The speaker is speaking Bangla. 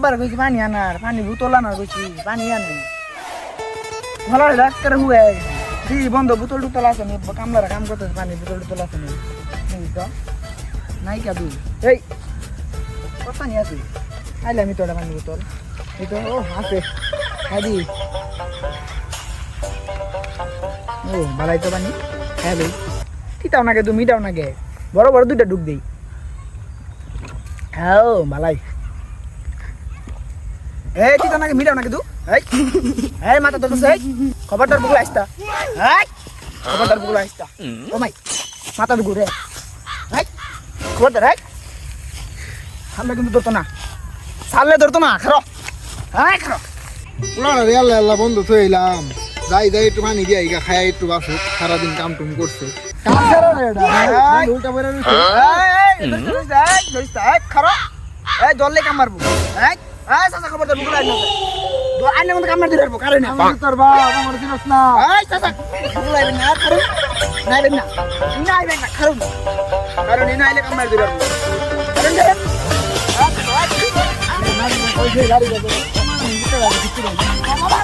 একবার কইছি পানি আনার পানি বোতল আনার কইছি পানি আনে ভালো ডাক্তার হুয়ে দি বন্ধ বোতল টুতল আছে নি কামলারা কাম করতেছে পানি বোতল টুতল আছে নি তো নাই কা দুই এই কথা নি আছে আইলে আমি তোরা পানি বোতল এই তো ও আছে হাদি ও বালাই তো পানি হ্যাঁ ভাই তিতাও নাগে তুমি মিটাও নাগে বড় বড় দুইটা ডুব দেই হ্যাঁ বালাই এই তিতা নাকি মিটাও নাকি তু এই এই মাথা তো এই খবরদার বুকলা আইস্তা এই খবরদার বুকলা আইস্তা ও মাই মাথা দুগু রে এই খবরদার এই সামনে কিন্তু ধরতো না সামনে ধরতো না খারো এই খারো ওরা রে আল্লাহ আল্লাহ বন্ধ তো এলাম যাই যাই একটু পানি দিয়ে আইগা খাই একটু বাসু সারাদিন কাম টুম করছে কাছারা রে এটা উল্টা বইরা রইছে এই ধরিস এই খারো এই জললে কাম মারবো এই এই চাচা খবরদার বুকলা আইনা তো আইনা মত কাম মার দিতে পারবো কারণ আমার তোর বাপ আমার দিনস না এই চাচা বুকলা আইবেন না কারণ নাইবেন না ইনা আইবেন না কারণ কারণ ইনা আইলে কাম মার দিতে পারবো কারণ দেন ওই যে গাড়ি যাবে আমার বুকলা আইবে কিছু না বাবা